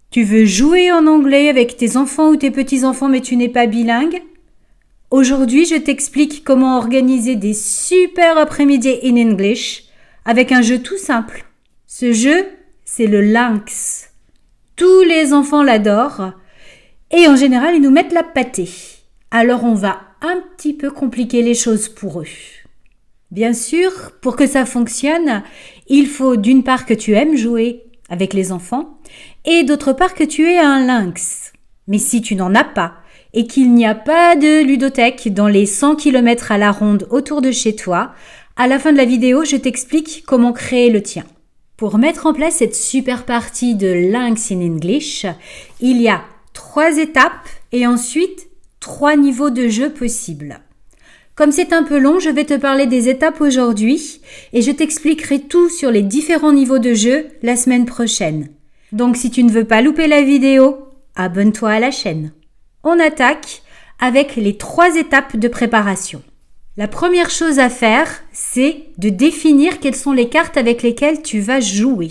Tu veux jouer en anglais avec tes enfants ou tes petits-enfants mais tu n'es pas bilingue? Aujourd'hui, je t'explique comment organiser des super après-midi in English avec un jeu tout simple. Ce jeu, c'est le Lynx. Tous les enfants l'adorent et en général, ils nous mettent la pâtée. Alors, on va un petit peu compliquer les choses pour eux. Bien sûr, pour que ça fonctionne, il faut d'une part que tu aimes jouer avec les enfants et d'autre part que tu aies un lynx. Mais si tu n'en as pas et qu'il n'y a pas de ludothèque dans les 100 km à la ronde autour de chez toi, à la fin de la vidéo, je t'explique comment créer le tien. Pour mettre en place cette super partie de Lynx in English, il y a 3 étapes et ensuite 3 niveaux de jeu possibles. Comme c'est un peu long, je vais te parler des étapes aujourd'hui et je t'expliquerai tout sur les différents niveaux de jeu la semaine prochaine. Donc si tu ne veux pas louper la vidéo, abonne-toi à la chaîne. On attaque avec les 3 étapes de préparation. La première chose à faire, c'est de définir quelles sont les cartes avec lesquelles tu vas jouer.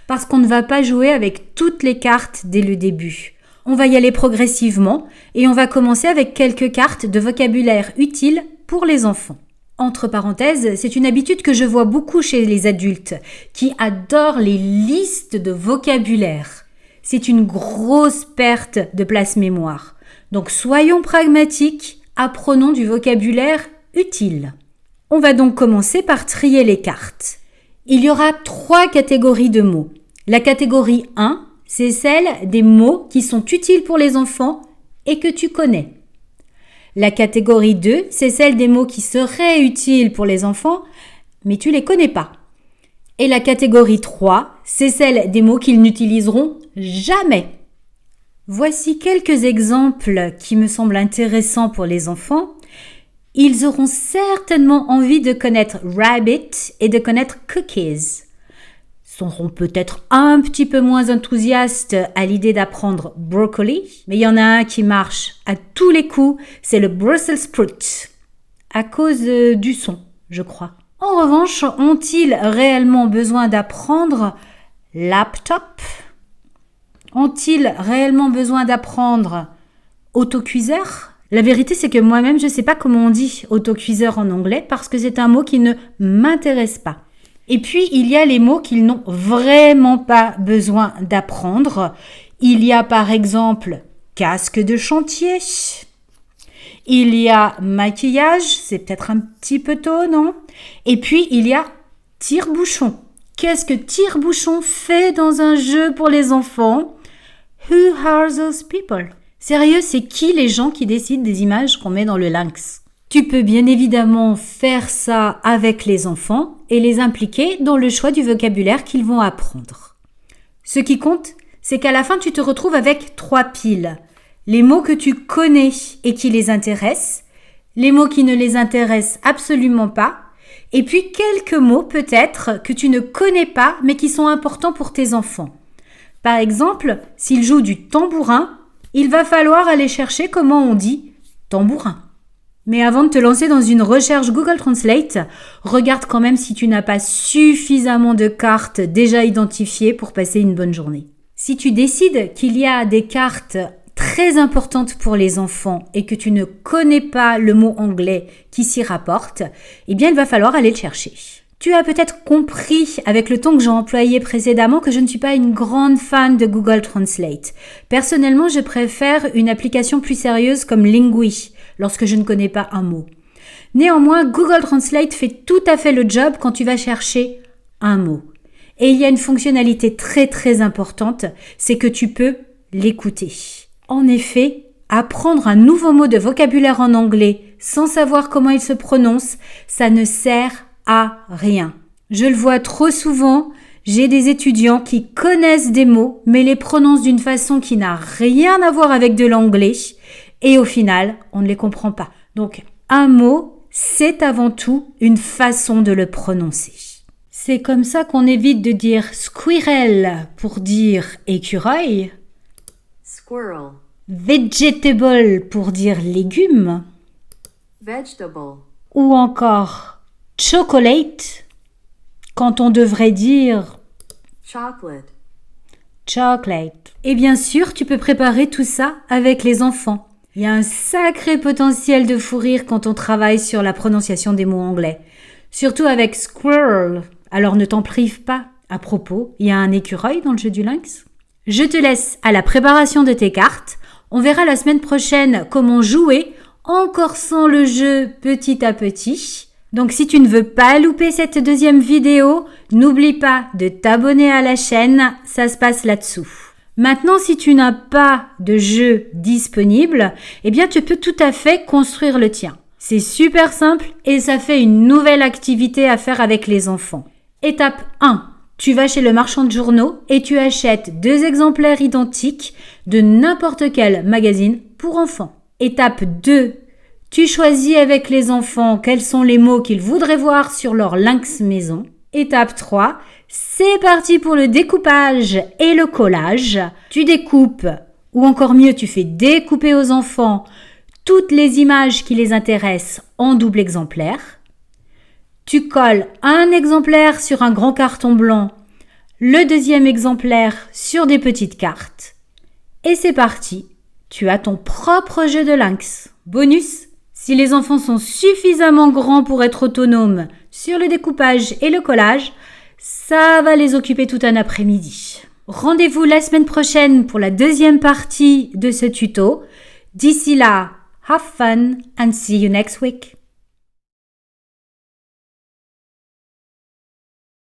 Parce qu'on ne va pas jouer avec toutes les cartes dès le début. On va y aller progressivement et on va commencer avec quelques cartes de vocabulaire utiles pour les enfants. Entre parenthèses, c'est une habitude que je vois beaucoup chez les adultes qui adorent les listes de vocabulaire. C'est une grosse perte de place mémoire. Donc soyons pragmatiques, apprenons du vocabulaire utile. On va donc commencer par trier les cartes. Il y aura 3 catégories de mots. La catégorie 1, c'est celle des mots qui sont utiles pour les enfants et que tu connais. La catégorie 2, c'est celle des mots qui seraient utiles pour les enfants, mais tu les connais pas. Et la catégorie 3, c'est celle des mots qu'ils n'utiliseront jamais. Voici quelques exemples qui me semblent intéressants pour les enfants. Ils auront certainement envie de connaître rabbit et de connaître cookies. Seront peut-être un petit peu moins enthousiastes à l'idée d'apprendre broccoli, mais il y en a un qui marche à tous les coups, c'est le Brussels sprout, à cause du son, je crois. En revanche, ont-ils réellement besoin d'apprendre laptop? Ont-ils réellement besoin d'apprendre autocuiseur? La vérité, c'est que moi-même, je ne sais pas comment on dit autocuiseur en anglais parce que c'est un mot qui ne m'intéresse pas. Et puis, il y a les mots qu'ils n'ont vraiment pas besoin d'apprendre. Il y a par exemple casque de chantier. Il y a maquillage, c'est peut-être un petit peu tôt, non? Et puis, il y a tire-bouchon. Qu'est-ce que tire-bouchon fait dans un jeu pour les enfants? Who are those people? Sérieux, c'est qui les gens qui décident des images qu'on met dans le Lynx? Tu peux bien évidemment faire ça avec les enfants et les impliquer dans le choix du vocabulaire qu'ils vont apprendre. Ce qui compte, c'est qu'à la fin, tu te retrouves avec 3 piles. Les mots que tu connais et qui les intéressent, les mots qui ne les intéressent absolument pas, et puis quelques mots peut-être que tu ne connais pas mais qui sont importants pour tes enfants. Par exemple, s'ils jouent du tambourin, il va falloir aller chercher comment on dit tambourin. Mais avant de te lancer dans une recherche Google Translate, regarde quand même si tu n'as pas suffisamment de cartes déjà identifiées pour passer une bonne journée. Si tu décides qu'il y a des cartes très importantes pour les enfants et que tu ne connais pas le mot anglais qui s'y rapporte, eh bien il va falloir aller le chercher. Tu as peut-être compris avec le ton que j'ai employé précédemment que je ne suis pas une grande fan de Google Translate. Personnellement, je préfère une application plus sérieuse comme Lingui lorsque je ne connais pas un mot. Néanmoins, Google Translate fait tout à fait le job quand tu vas chercher un mot. Et il y a une fonctionnalité très très importante, c'est que tu peux l'écouter. En effet, apprendre un nouveau mot de vocabulaire en anglais sans savoir comment il se prononce, ça ne sert à rien. Je le vois trop souvent, j'ai des étudiants qui connaissent des mots mais les prononcent d'une façon qui n'a rien à voir avec de l'anglais et au final, on ne les comprend pas. Donc, un mot, c'est avant tout une façon de le prononcer. C'est comme ça qu'on évite de dire squirrel pour dire écureuil, Squirrel. vegetable pour dire légumes, Vegetable. ou encore chocolate quand on devrait dire Chocolate. chocolate. Et bien sûr, tu peux préparer tout ça avec les enfants. Il y a un sacré potentiel de fou rire quand on travaille sur la prononciation des mots anglais. Surtout avec squirrel. Alors ne t'en prive pas. À propos, il y a un écureuil dans le jeu du lynx. Je te laisse à la préparation de tes cartes. On verra la semaine prochaine comment jouer en corsant le jeu petit à petit. Donc si tu ne veux pas louper cette deuxième vidéo, n'oublie pas de t'abonner à la chaîne, ça se passe là-dessous. Maintenant, si tu n'as pas de jeu disponible, eh bien tu peux tout à fait construire le tien. C'est super simple et ça fait une nouvelle activité à faire avec les enfants. Étape 1. Tu vas chez le marchand de journaux et tu achètes 2 exemplaires identiques de n'importe quel magazine pour enfants. Étape 2. Tu choisis avec les enfants quels sont les mots qu'ils voudraient voir sur leur lynx maison. Étape 3. C'est parti pour le découpage et le collage. Tu découpes, ou encore mieux, tu fais découper aux enfants toutes les images qui les intéressent en double exemplaire. Tu colles un exemplaire sur un grand carton blanc, le deuxième exemplaire sur des petites cartes. Et c'est parti, tu as ton propre jeu de lynx. Bonus, si les enfants sont suffisamment grands pour être autonomes sur le découpage et le collage, ça va les occuper tout un après-midi. Rendez-vous la semaine prochaine pour la deuxième partie de ce tuto. D'ici là, have fun and see you next week.